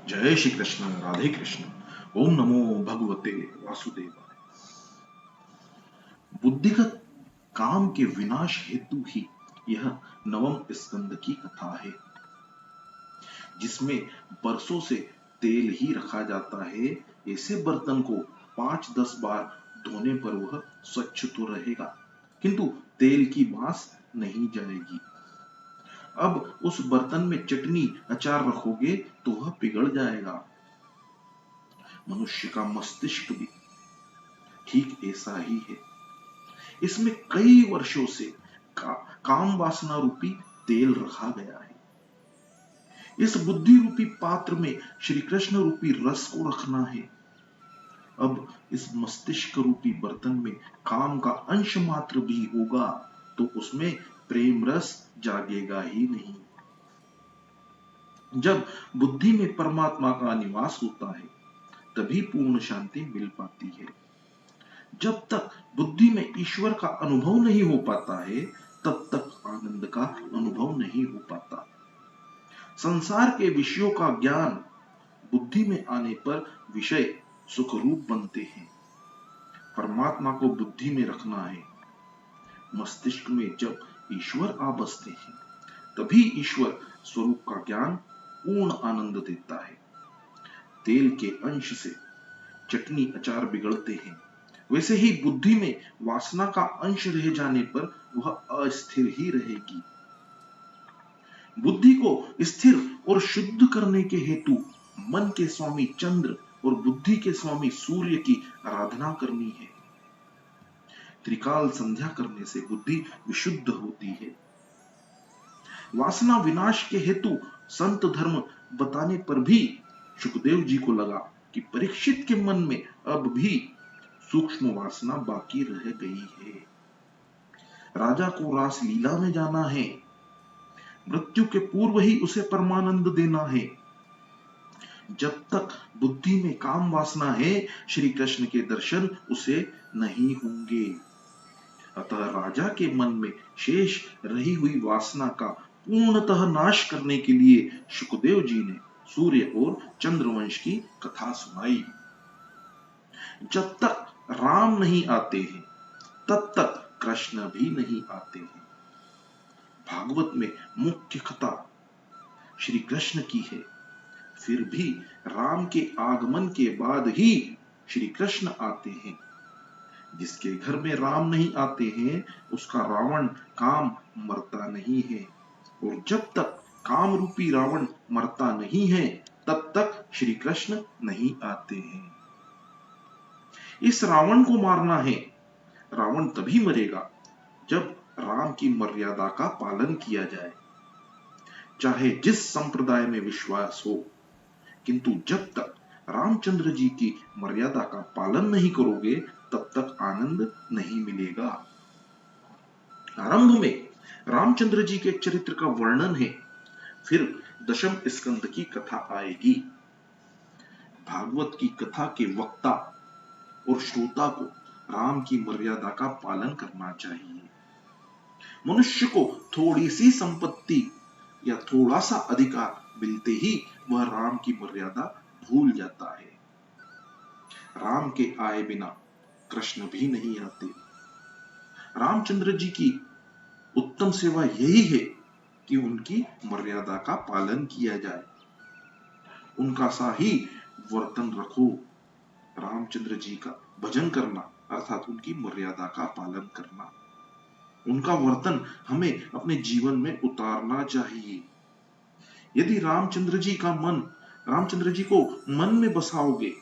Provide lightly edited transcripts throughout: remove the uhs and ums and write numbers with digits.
जय श्री कृष्ण, राधे कृष्ण। ओम नमो भगवते वासुदेवाय। बुद्धिगत काम के विनाश हेतु ही यह नवम स्कंद की कथा है, जिसमें बरसों से तेल ही रखा जाता है। ऐसे बर्तन को 5-10 बार धोने पर वह स्वच्छ तो रहेगा, किंतु तेल की बास नहीं जाएगी। अब उस बर्तन में चटनी अचार रखोगे तो वह पिघल जाएगा। मनुष्य का मस्तिष्क भी ठीक ऐसा ही है। इसमें कई वर्षों से काम वासना रूपी तेल रखा गया है। इस बुद्धि रूपी पात्र में श्री कृष्ण रूपी रस को रखना है। अब इस मस्तिष्क रूपी बर्तन में काम का अंश मात्र भी होगा तो उसमें प्रेम रस जागेगा ही नहीं। जब बुद्धि में परमात्मा का निवास होता है तभी पूर्ण शांति मिल पाती है। जब तक बुद्धि में ईश्वर का अनुभव नहीं हो पाता है तब तक आनंद का अनुभव नहीं हो पाता। संसार के विषयों का ज्ञान बुद्धि में आने पर विषय सुखरूप बनते हैं। परमात्मा को बुद्धि में रखना है। मस्तिष्क में जब ईश्वर आ बसते हैं तभी ईश्वर स्वरूप का ज्ञान पूर्ण आनंद देता है। तेल के अंश से चटनी अचार बिगड़ते हैं, वैसे ही बुद्धि में वासना का अंश रह जाने पर वह अस्थिर ही रहेगी। बुद्धि को स्थिर और शुद्ध करने के हेतु मन के स्वामी चंद्र और बुद्धि के स्वामी सूर्य की आराधना करनी है। त्रिकाल संध्या करने से बुद्धि विशुद्ध होती है। वासना विनाश के हेतु संत धर्म बताने पर भी सुखदेव जी को लगा कि परीक्षित के मन में अब भी सूक्ष्म वासना बाकी रह गई है। राजा को रास लीला में जाना है। मृत्यु के पूर्व ही उसे परमानंद देना है। जब तक बुद्धि में काम वासना है श्री कृष्ण के दर्शन उसे नहीं होंगे। अतः राजा के मन में शेष रही हुई वासना का पूर्णतः नाश करने के लिए सुखदेव जी ने सूर्य और चंद्रवंश की कथा सुनाई। जब तक राम नहीं आते हैं तब तक कृष्ण भी नहीं आते हैं। भागवत में मुख्य कथा श्री कृष्ण की है, फिर भी राम के आगमन के बाद ही श्री कृष्ण आते हैं। जिसके घर में राम नहीं आते हैं उसका रावण काम मरता नहीं है, और जब तक काम रूपी रावण मरता नहीं है तब तक श्री कृष्ण नहीं आते हैं। इस रावण को मारना है। रावण तभी मरेगा जब राम की मर्यादा का पालन किया जाए, चाहे जिस संप्रदाय में विश्वास हो। किंतु जब तक रामचंद्र जी की मर्यादा का पालन नहीं करोगे तब तक आनंद नहीं मिलेगा। आरंभ में रामचंद्र जी के चरित्र का वर्णन है, फिर दशम स्कंद की कथा आएगी। भागवत की कथा के वक्ता और श्रोता को राम की मर्यादा का पालन करना चाहिए। मनुष्य को थोड़ी सी संपत्ति या थोड़ा सा अधिकार मिलते ही वह राम की मर्यादा भूल जाता है। राम के आए बिना कृष्ण भी नहीं आते। रामचंद्र जी की उत्तम सेवा यही है कि उनकी मर्यादा का पालन किया जाए। उनका सा ही वर्तन रखो। रामचंद्र जी का भजन करना अर्थात उनकी मर्यादा का पालन करना, उनका वर्तन हमें अपने जीवन में उतारना चाहिए। यदि रामचंद्र जी को मन में बसाओगे,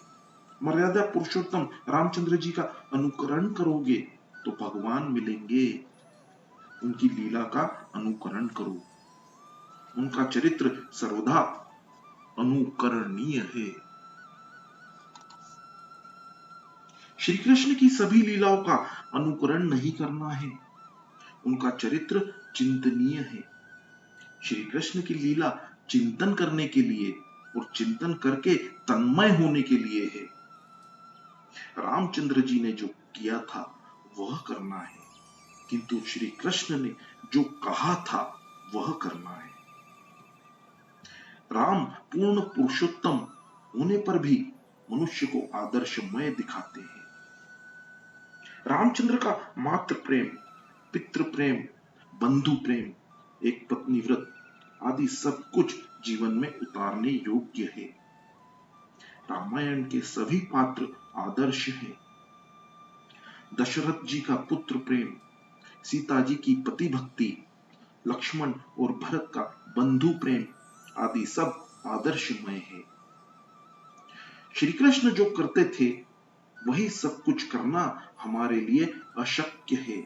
मर्यादा पुरुषोत्तम रामचंद्र जी का अनुकरण करोगे तो भगवान मिलेंगे। उनकी लीला का अनुकरण करो। उनका चरित्र सर्वदा अनुकरणीय है। श्री कृष्ण की सभी लीलाओं का अनुकरण नहीं करना है। उनका चरित्र चिंतनीय है। श्री कृष्ण की लीला चिंतन करने के लिए और चिंतन करके तन्मय होने के लिए है। रामचंद्र जी ने जो किया था वह करना है, किंतु श्री कृष्ण ने जो कहा था वह करना है। राम पूर्ण पुरुषोत्तम होने पर भी मनुष्य को आदर्शमय दिखाते हैं। रामचंद्र का मातृ प्रेम, पितृ प्रेम, बंधु प्रेम, एक पत्नी व्रत आदि सब कुछ जीवन में उतारने योग्य है। रामायण के सभी पात्र आदर्श हैं। दशरथ जी का पुत्र प्रेम, सीता जी की पति भक्ति, लक्ष्मण और भरत का बंधु प्रेम आदि सब आदर्शमय है। श्री कृष्ण जो करते थे वही सब कुछ करना हमारे लिए अशक्य है।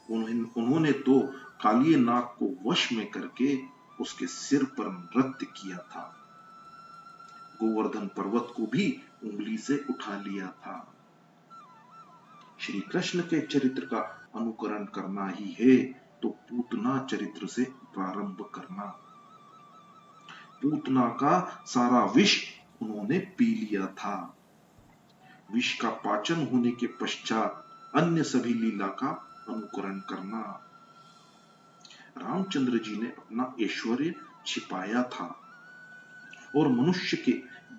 उन्होंने तो कालिये नाग को वश में करके उसके सिर पर नृत्य किया था, गोवर्धन पर्वत को भी उंगली से उठा लिया था। श्री कृष्ण के चरित्र का अनुकरण करना ही है तो पूतना चरित्र से प्रारंभ करना। पूतना का सारा विष उन्होंने पी लिया था। विष का पाचन होने के पश्चात अन्य सभी लीला का अनुकरण करना। रामचंद्र जी ने अपना ऐश्वर्य छिपाया था और मनुष्य के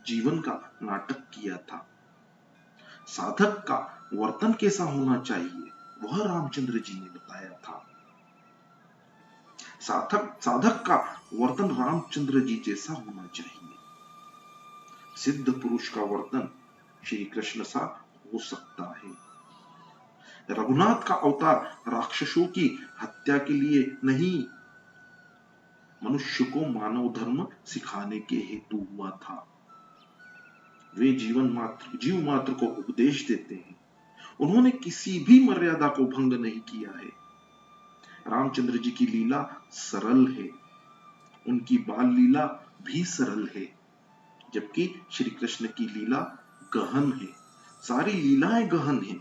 जीवन का नाटक किया था। साधक का वर्तन कैसा होना चाहिए वह रामचंद्र जी ने बताया था। साधक का वर्तन रामचंद्र जी जैसा होना चाहिए। सिद्ध पुरुष का वर्तन श्री कृष्ण सा हो सकता है। रघुनाथ का अवतार राक्षसों की हत्या के लिए नहीं, मनुष्य को मानव धर्म सिखाने के हेतु हुआ था। वे जीव मात्र को उपदेश देते हैं। उन्होंने किसी भी मर्यादा को भंग नहीं किया है। रामचंद्र जी की लीला सरल है, उनकी बाल लीला भी सरल है, जबकि श्री कृष्ण की लीला गहन है। सारी लीलाएं गहन है।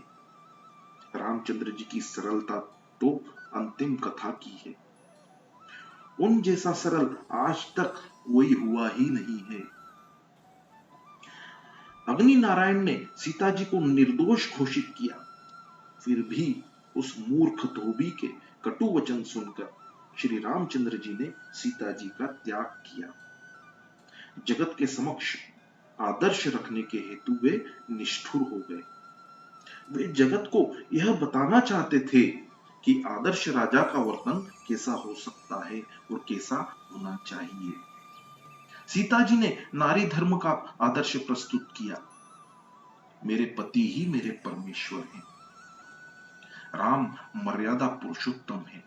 रामचंद्र जी की सरलता तो अंतिम कथा की है। उन जैसा सरल आज तक कोई हुआ ही नहीं है। अग्नि नारायण ने सीता जी को निर्दोष घोषित किया, फिर भी उस मूर्ख धोबी के कटु वचन सुनकर श्री रामचंद्र जी ने सीता जी का त्याग किया। जगत के समक्ष आदर्श रखने के हेतु वे निष्ठुर हो गए। वे जगत को यह बताना चाहते थे कि आदर्श राजा का वर्तन कैसा हो सकता है और कैसा होना चाहिए। सीता जी ने नारी धर्म का आदर्श प्रस्तुत किया। मेरे पति ही मेरे परमेश्वर हैं। राम मर्यादा पुरुषोत्तम है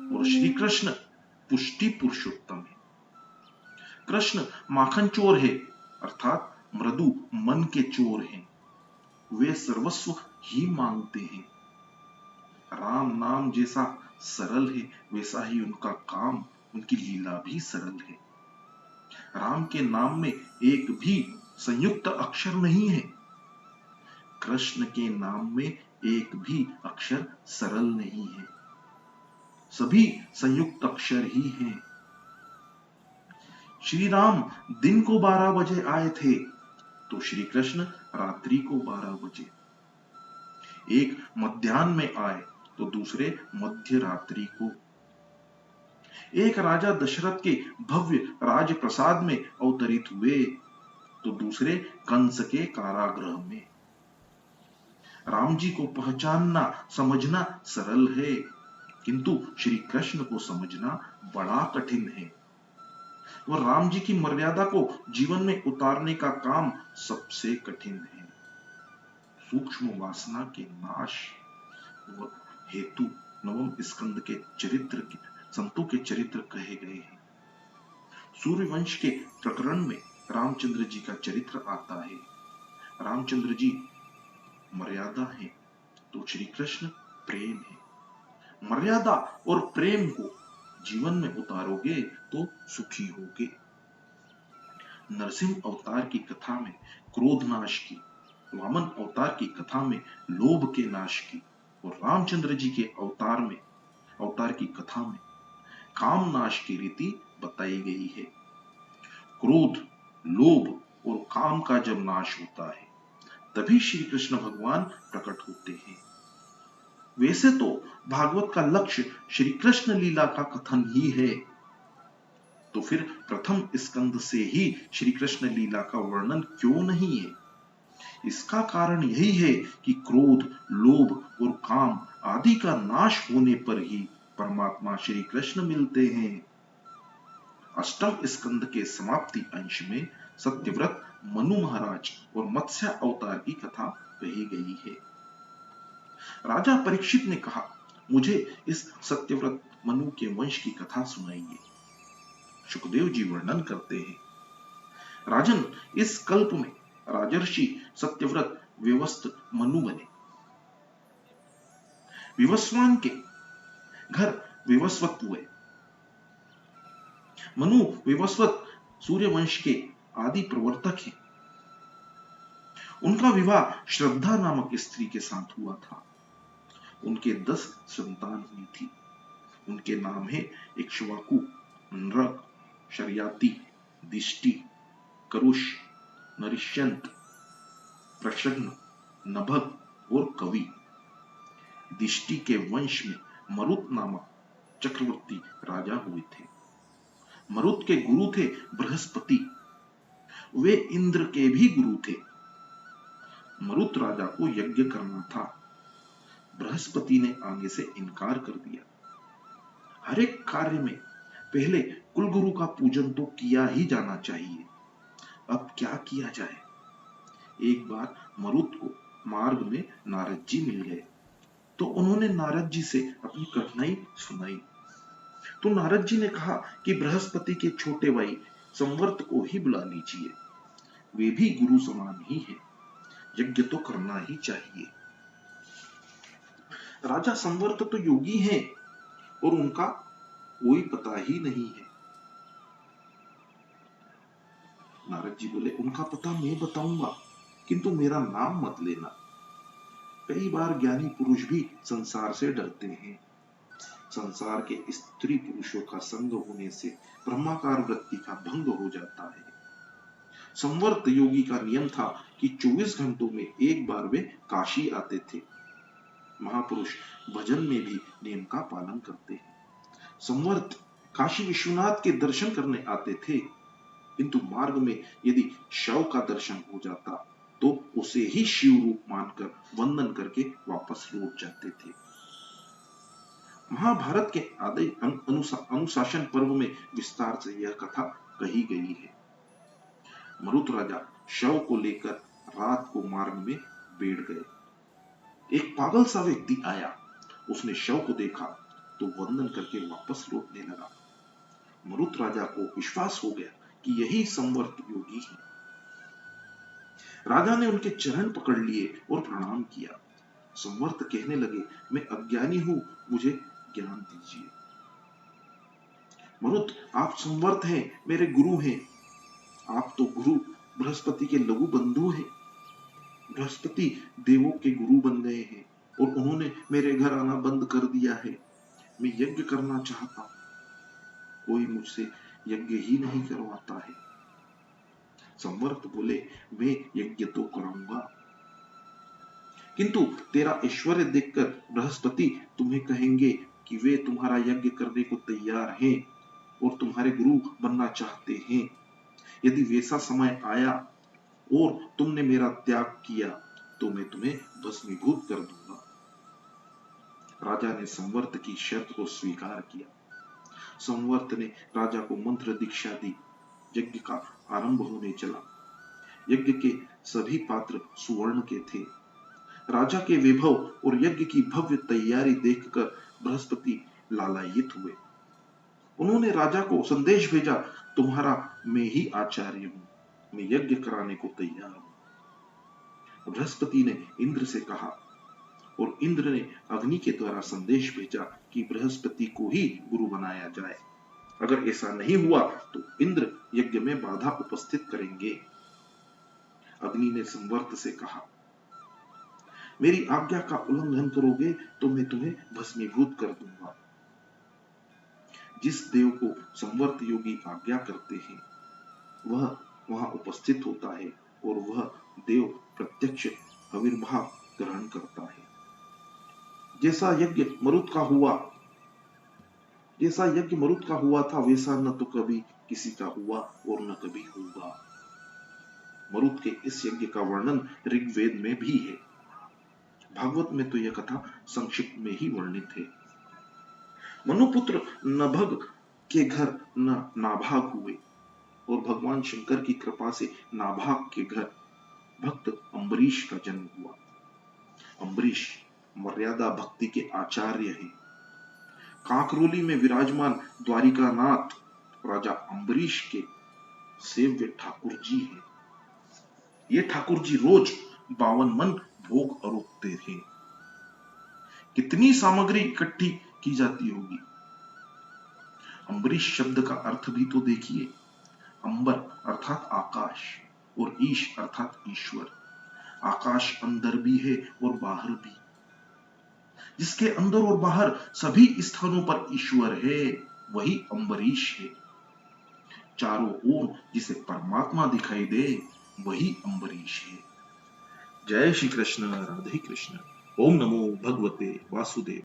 और श्री कृष्ण पुष्टि पुरुषोत्तम है। कृष्ण माखन चोर है, अर्थात मृदु मन के चोर हैं। वे सर्वस्व ही मांगते हैं। राम नाम जैसा सरल है वैसा ही उनका काम, उनकी लीला भी सरल है। राम के नाम में एक भी संयुक्त अक्षर नहीं है। कृष्ण के नाम में एक भी अक्षर सरल नहीं है। सभी संयुक्त अक्षर ही हैं। श्री राम दिन को 12 बजे आए थे तो श्री कृष्ण रात्रि को 12 बजे। एक मध्याह्न में आए तो दूसरे मध्य रात्रि को। एक राजा दशरथ के भव्य राजप्रसाद में अवतरित हुए तो दूसरे कंस के कारागृह में। राम जी को पहचानना समझना सरल है, किंतु श्री कृष्ण को समझना बड़ा कठिन है। और राम जी की मर्यादा को जीवन में उतारने का काम सबसे कठिन है। सूक्ष्म वासना के नाश हेतु नवम स्कंद के चरित्र संतों के चरित्र कहे गए हैं। सूर्यवंश के प्रकरण में रामचंद्र जी का चरित्र आता है। रामचंद्र जी मर्यादा है तो श्री कृष्ण प्रेम है। मर्यादा और प्रेम को जीवन में उतारोगे तो सुखी होगे। नरसिंह अवतार की कथा में क्रोध नाश की, वामन अवतार की कथा में लोभ के नाश की और रामचंद्र जी के अवतार की कथा में काम नाश की रीति बताई गई है। क्रोध, लोभ और काम का जब नाश होता है तभी श्री कृष्ण भगवान प्रकट होते हैं। वैसे तो भागवत का लक्ष्य श्री कृष्ण लीला का कथन ही है, तो फिर प्रथम स्कंद से ही श्री कृष्ण लीला का वर्णन क्यों नहीं है? इसका कारण यही है कि क्रोध, लोभ और काम आदि का नाश होने पर ही परमात्मा श्री कृष्ण मिलते हैं। अष्टम स्कंद के समाप्ति अंश में सत्यव्रत, मनु महाराज और मत्स्य अवतार की कथा कही गई है। राजा परीक्षित ने कहा, मुझे इस सत्यव्रत मनु के वंश की कथा सुनाइए। सुखदेव जी वर्णन करते हैं, राजन, इस कल्प में राजर्षि सत्यव्रत विवस्त्र मनु बने। विवस्वान के घर विवस्वत हुए। मनु विवस्वत सूर्य वंश के आदि प्रवर्तक हैं। उनका विवाह श्रद्धा नामक स्त्री के साथ हुआ था। उनके 10 संतान हुई थी। उनके नाम है इक्ष्वाकु, नृक, शर्याति, दिष्टि, करुष, नरिष्यंत, प्रशग्न, नभग और कवि। दिष्टि के वंश में मरुत नामक चक्रवर्ती राजा हुए थे। मरुत के गुरु थे बृहस्पति। वे इंद्र के भी गुरु थे। मरुत राजा को यज्ञ करना था। बृहस्पति ने आगे से इनकार कर दिया। हर एक कार्य में पहले कुलगुरु का पूजन तो किया ही जाना चाहिए। अब क्या किया जाए? एक बार मरुत को मार्ग में नारद जी मिल गए, तो उन्होंने नारद जी से अपनी कठिनाई सुनाई। तो नारद जी ने कहा कि बृहस्पति के छोटे भाई संवर्त को ही बुला लीजिए। वे भी गुरु समान ही है। यज्ञ तो करना ही चाहिए। राजा संवर्त तो योगी हैं और उनका कोई पता ही नहीं है। नारद जी बोले, उनका पता मैं बताऊंगा, किंतु मेरा नाम मत लेना। कई बार ज्ञानी पुरुष भी संसार से डरते हैं। संसार के स्त्री पुरुषों का संग होने से ब्रह्माकार वृत्ति का भंग हो जाता है। संवर्त योगी का नियम था कि 24 घंटों में एक बार वे काशी आते थे। महापुरुष भजन में भी नियम का पालन करते हैं। संवर्त काशी विश्वनाथ के दर्शन करने आते थे, किंतु मार्ग में यदि शव का दर्शन हो जाता तो उसे ही शिव रूप मानकर वंदन करके वापस लौट जाते थे। महाभारत के आदि अनुशासन पर्व में विस्तार से यह कथा कही गई है। मरुत राजा शव को लेकर रात को मार्ग में बैठ गए। एक पागल सा व्यक्ति आया। उसने शव को देखा तो वंदन करके वापस लौटने लगा। मरुत राजा को विश्वास हो गया कि यही संवर्त योगी है। राजा ने उनके चरण पकड़ लिए और प्रणाम किया। संवर्त कहने लगे, मैं अज्ञानी हूं, मुझे ज्ञान दीजिए। मरुत, आप संवर्त हैं, मेरे गुरु हैं। आप तो गुरु बृहस्पति के लघु बंधु हैं। बृहस्पति देवों के गुरु बन गए हैं और उन्होंने मेरे घर आना बंद कर दिया है। मैं यज्ञ करना चाहता हूं, कोई मुझसे यज्ञ ही नहीं करवाता है। संवर्त बोले, मैं यज्ञ तो कराऊंगा, किंतु तेरा ऐश्वर्य देखकर बृहस्पति तुम्हें कहेंगे कि वे तुम्हारा यज्ञ करने को तैयार हैं और तुम्हारे गुरु बनना चाहते हैं। यदि वैसा समय आया और तुमने मेरा त्याग किया तो मैं तुम्हें भस्मीभूत कर दूंगा। राजा ने संवर्त की शर्त को स्वीकार किया। संवर्त ने राजा को मंत्र दीक्षा दी। यज्ञ का आरंभ होने चला। यज्ञ के सभी पात्र सुवर्ण के थे। राजा के वैभव और यज्ञ की भव्य तैयारी देखकर बृहस्पति लालायित हुए। उन्होंने राजा को संदेश भेजा, तुम्हारा मैं ही आचार्य हूं, मैं यज्ञ कराने को तैयार हूं। बृहस्पति ने इंद्र से कहा और इंद्र ने अग्नि के द्वारा संदेश भेजा कि बृहस्पति को ही गुरु बनाया जाए। अगर ऐसा नहीं हुआ तो इंद्र यज्ञ में बाधा उपस्थित करेंगे। अग्नि ने संवर्त से कहा, मेरी आज्ञा का उल्लंघन करोगे तो मैं तुम्हें भस्मीभूत कर दूंगा। जिस देव को संवर्त योगी आज्ञा करते हैं वह वहां उपस्थित होता है और वह देव प्रत्यक्ष आविर्भाव ग्रहण करता है। जैसा यज्ञ मरुत का हुआ था वैसा न तो कभी किसी का हुआ और न कभी होगा। मरुत के इस यज्ञ का वर्णन ऋग्वेद में भी है। भागवत में तो यह कथा संक्षिप्त में ही वर्णित है। मनुपुत्र नभग के घर न नाभाग हुए और भगवान शंकर की कृपा से नाभाग के घर भक्त अम्बरीश का जन्म हुआ। अम्बरीश मर्यादा भक्ति के आचार्य हैं। कांकरोली में विराजमान द्वारिकानाथ राजा अम्बरीश के सेव्य ठाकुर जी हैं। ये ठाकुर जी रोज 52 मन भोग अरोगते थे। कितनी सामग्री इकट्ठी की जाती होगी। अम्बरीश शब्द का अर्थ भी तो देखिए। अंबर अर्थात आकाश और ईश अर्थात ईश्वर। आकाश अंदर भी है और बाहर भी। जिसके अंदर और बाहर सभी स्थानों पर ईश्वर है, वही अम्बरीश है। चारों ओर जिसे परमात्मा दिखाई दे, वही अम्बरीश है। जय श्री कृष्ण, राधे कृष्ण। ओम नमो भगवते वासुदेव।